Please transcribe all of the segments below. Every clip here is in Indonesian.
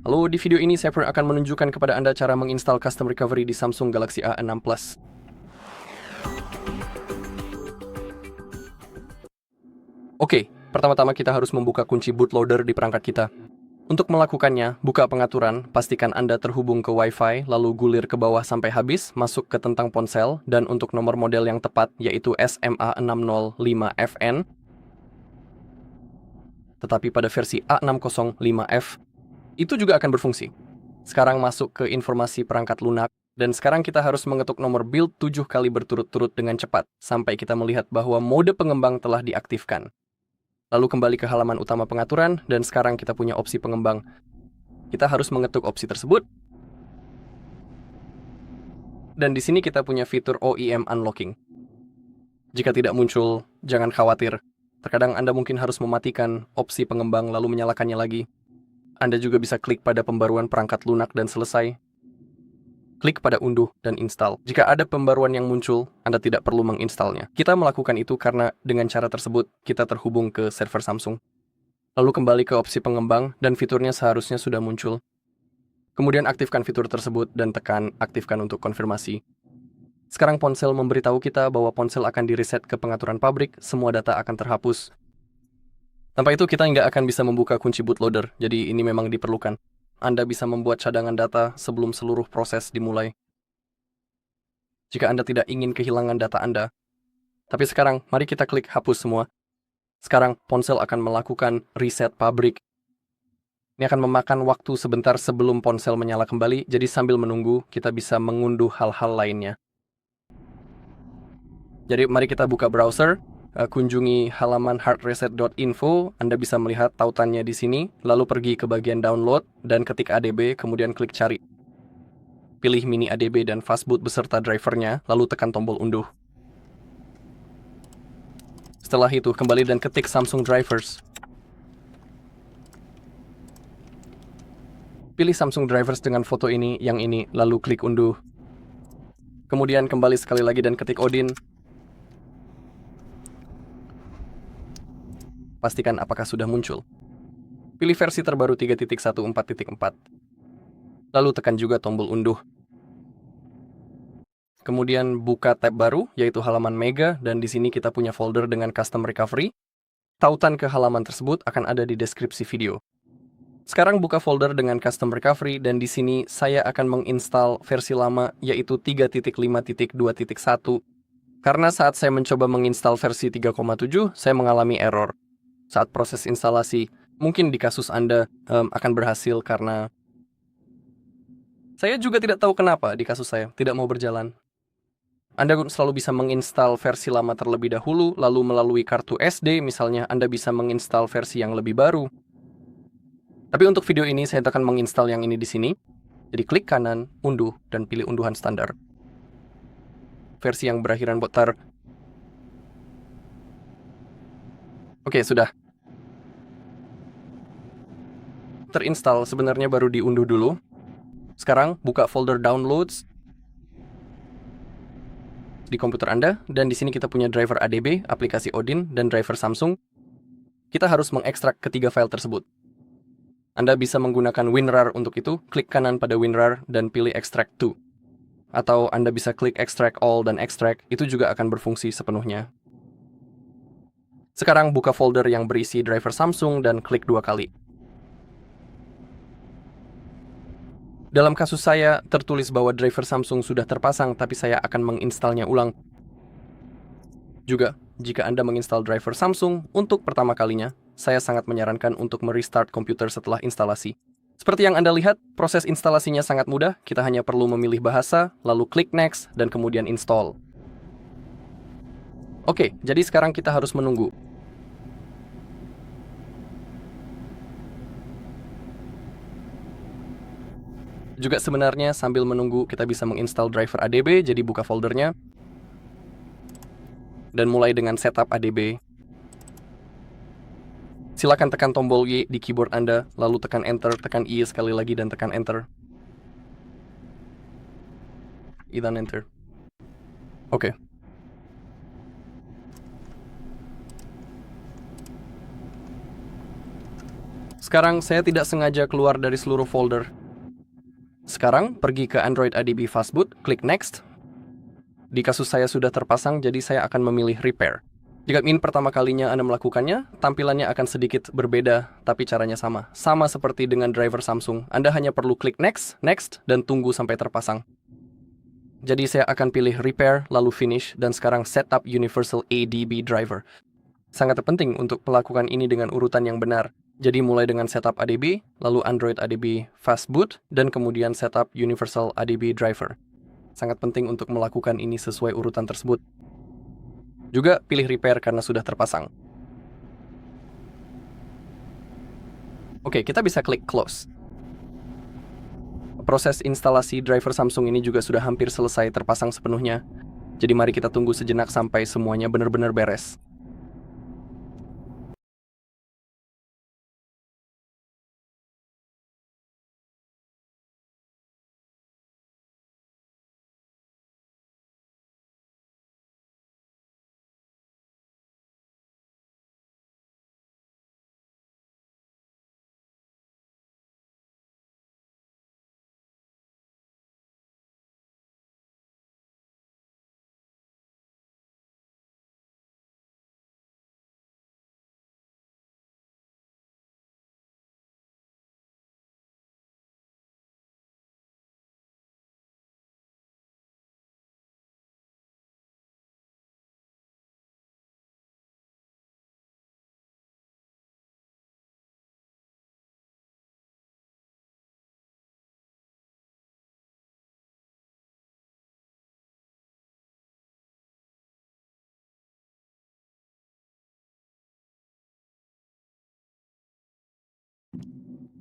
Lalu di video ini saya akan menunjukkan kepada Anda cara menginstal custom recovery di Samsung Galaxy A6 Plus. Oke, pertama-tama kita harus membuka kunci bootloader di perangkat kita. Untuk melakukannya, buka pengaturan, pastikan Anda terhubung ke Wi-Fi, lalu gulir ke bawah sampai habis, masuk ke tentang ponsel, dan untuk nomor model yang tepat, yaitu SMA605FN, tetapi pada versi A605F, itu juga akan berfungsi. Sekarang masuk ke informasi perangkat lunak, dan sekarang kita harus mengetuk nomor build 7 kali berturut-turut dengan cepat, sampai kita melihat bahwa mode pengembang telah diaktifkan. Lalu kembali ke halaman utama pengaturan, dan sekarang kita punya opsi pengembang. Kita harus mengetuk opsi tersebut. Dan di sini kita punya fitur OEM Unlocking. Jika tidak muncul, jangan khawatir. Terkadang Anda mungkin harus mematikan opsi pengembang lalu menyalakannya lagi. Anda juga bisa klik pada pembaruan perangkat lunak dan selesai. Klik pada unduh dan install. Jika ada pembaruan yang muncul, Anda tidak perlu menginstalnya. Kita melakukan itu karena dengan cara tersebut, kita terhubung ke server Samsung. Lalu kembali ke opsi pengembang dan fiturnya seharusnya sudah muncul. Kemudian aktifkan fitur tersebut dan tekan aktifkan untuk konfirmasi. Sekarang ponsel memberitahu kita bahwa ponsel akan direset ke pengaturan pabrik, semua data akan terhapus. Tanpa itu kita nggak akan bisa membuka kunci bootloader, jadi ini memang diperlukan. Anda bisa membuat cadangan data sebelum seluruh proses dimulai. Jika Anda tidak ingin kehilangan data Anda. Tapi sekarang, mari kita klik hapus semua. Sekarang, ponsel akan melakukan reset pabrik. Ini akan memakan waktu sebentar sebelum ponsel menyala kembali, jadi sambil menunggu, kita bisa mengunduh hal-hal lainnya. Jadi mari kita buka browser. Kunjungi halaman hardreset.info, Anda bisa melihat tautannya di sini, lalu pergi ke bagian download, dan ketik ADB, kemudian klik cari. Pilih mini ADB dan fastboot beserta drivernya, lalu tekan tombol unduh. Setelah itu, kembali dan ketik Samsung Drivers. Pilih Samsung Drivers dengan foto ini, yang ini, lalu klik unduh. Kemudian kembali sekali lagi dan ketik Odin. Pastikan apakah sudah muncul. Pilih versi terbaru 3.14.4.4. Lalu tekan juga tombol unduh. Kemudian buka tab baru, yaitu halaman Mega, dan di sini kita punya folder dengan custom recovery. Tautan ke halaman tersebut akan ada di deskripsi video. Sekarang buka folder dengan custom recovery, dan di sini saya akan menginstal versi lama, yaitu 3.5.2.1. Karena saat saya mencoba menginstal versi 3.7, saya mengalami error. Saat proses instalasi, mungkin di kasus Anda akan berhasil karena saya juga tidak tahu kenapa di kasus saya tidak mau berjalan. Anda selalu bisa menginstal versi lama terlebih dahulu, lalu melalui kartu SD misalnya Anda bisa menginstal versi yang lebih baru. Tapi untuk video ini saya akan menginstal yang ini di sini. Jadi klik kanan, unduh, dan pilih unduhan standar. Versi yang berakhiran botar. Oke, sudah. Terinstall, sebenarnya baru diunduh dulu. Sekarang buka folder downloads di komputer Anda, dan di sini kita punya driver ADB, aplikasi Odin, dan driver Samsung. Kita harus mengekstrak ketiga file tersebut. Anda bisa menggunakan WinRAR untuk itu, klik kanan pada WinRAR dan pilih extract to. Atau Anda bisa klik extract all dan extract, itu juga akan berfungsi sepenuhnya. Sekarang buka folder yang berisi driver Samsung dan klik 2 kali. Dalam kasus saya, tertulis bahwa driver Samsung sudah terpasang, tapi saya akan menginstalnya ulang. Juga, jika Anda menginstal driver Samsung untuk pertama kalinya, saya sangat menyarankan untuk merestart komputer setelah instalasi. Seperti yang Anda lihat, proses instalasinya sangat mudah, kita hanya perlu memilih bahasa, lalu klik next, dan kemudian install. Oke, jadi sekarang kita harus menunggu. Juga sebenarnya sambil menunggu kita bisa menginstal driver ADB, jadi buka foldernya. Dan mulai dengan setup ADB. Silakan tekan tombol Y di keyboard Anda, lalu tekan Enter, tekan I sekali lagi dan tekan Enter. I dan Enter. Oke. Sekarang saya tidak sengaja keluar dari seluruh folder. Sekarang pergi ke Android ADB Fastboot, klik Next. Di kasus saya sudah terpasang, jadi saya akan memilih Repair. Jika ingin pertama kalinya Anda melakukannya, tampilannya akan sedikit berbeda, tapi caranya sama. Sama seperti dengan driver Samsung, Anda hanya perlu klik Next, Next, dan tunggu sampai terpasang. Jadi saya akan pilih Repair, lalu Finish, dan sekarang Setup Universal ADB Driver. Sangat penting untuk melakukan ini dengan urutan yang benar. Jadi mulai dengan Setup ADB, lalu Android ADB Fastboot, dan kemudian Setup Universal ADB Driver. Sangat penting untuk melakukan ini sesuai urutan tersebut. Juga pilih Repair karena sudah terpasang. Oke, kita bisa klik Close. Proses instalasi driver Samsung ini juga sudah hampir selesai terpasang sepenuhnya. Jadi mari kita tunggu sejenak sampai semuanya benar-benar beres.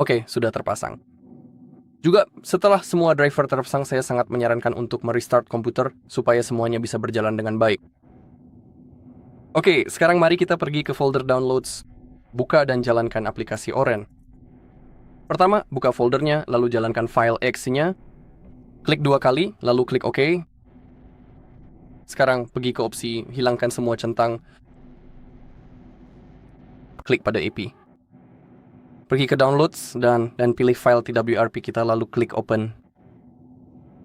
Oke, sudah terpasang. Juga setelah semua driver terpasang, saya sangat menyarankan untuk merestart komputer supaya semuanya bisa berjalan dengan baik. Oke, sekarang mari kita pergi ke folder downloads. Buka dan jalankan aplikasi Oren. Pertama, buka foldernya, lalu jalankan file exe-nya. Klik 2 kali, lalu klik OK. Sekarang pergi ke opsi hilangkan semua centang. Klik pada AP. Pergi ke Downloads dan pilih file TWRP kita, lalu klik Open.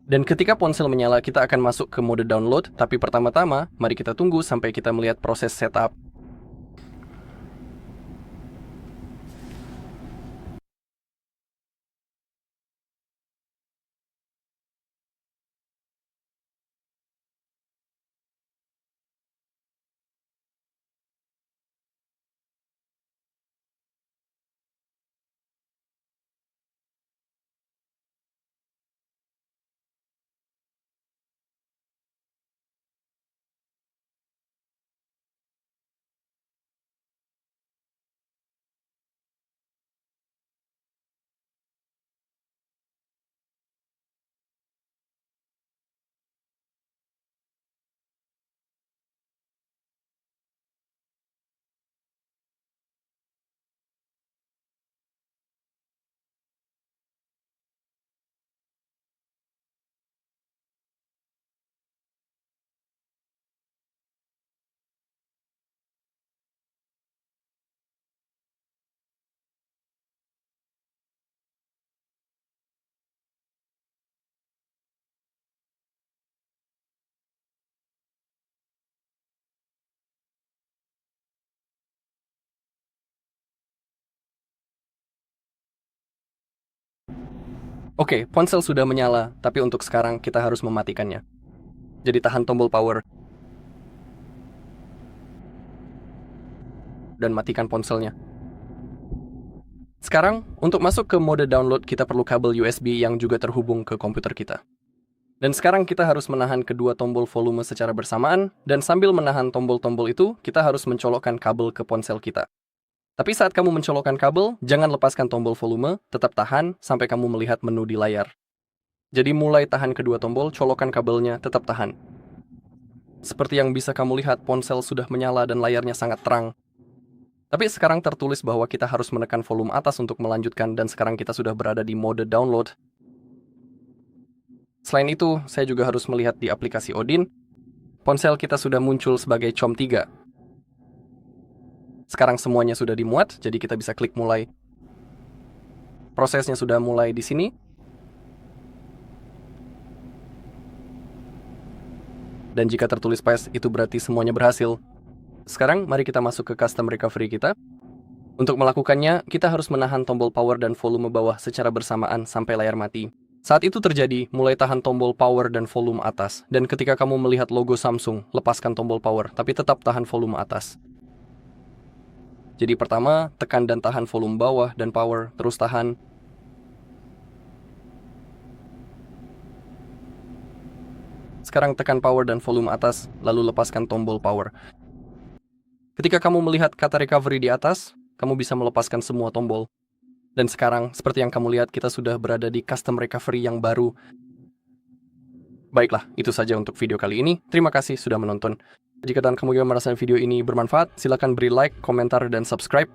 Dan ketika ponsel menyala, kita akan masuk ke mode download, tapi pertama-tama, mari kita tunggu sampai kita melihat proses setup. Oke, ponsel sudah menyala, tapi untuk sekarang kita harus mematikannya. Jadi tahan tombol power dan matikan ponselnya. Sekarang, untuk masuk ke mode download, kita perlu kabel USB yang juga terhubung ke komputer kita. Dan sekarang kita harus menahan kedua tombol volume secara bersamaan, dan sambil menahan tombol-tombol itu, kita harus mencolokkan kabel ke ponsel kita. Tapi saat kamu mencolokkan kabel, jangan lepaskan tombol volume, tetap tahan sampai kamu melihat menu di layar. Jadi mulai tahan kedua tombol, colokkan kabelnya, tetap tahan. Seperti yang bisa kamu lihat, ponsel sudah menyala dan layarnya sangat terang. Tapi sekarang tertulis bahwa kita harus menekan volume atas untuk melanjutkan, dan sekarang kita sudah berada di mode download. Selain itu, saya juga harus melihat di aplikasi Odin, ponsel kita sudah muncul sebagai COM3. Sekarang semuanya sudah dimuat, jadi kita bisa klik mulai. prosesnya sudah mulai di sini. Dan jika tertulis pass, itu berarti semuanya berhasil. Sekarang, mari kita masuk ke custom recovery kita. Untuk melakukannya, kita harus menahan tombol power dan volume bawah secara bersamaan sampai layar mati. Saat itu terjadi, mulai tahan tombol power dan volume atas. Dan ketika kamu melihat logo Samsung, lepaskan tombol power, tapi tetap tahan volume atas. Jadi pertama, tekan dan tahan volume bawah dan power, terus tahan. Sekarang tekan power dan volume atas, lalu lepaskan tombol power. Ketika kamu melihat kata recovery di atas, kamu bisa melepaskan semua tombol. Dan sekarang, seperti yang kamu lihat, kita sudah berada di custom recovery yang baru. Baiklah, itu saja untuk video kali ini. Terima kasih sudah menonton. Jika dan kamu juga merasa video ini bermanfaat, silakan beri like, komentar, dan subscribe.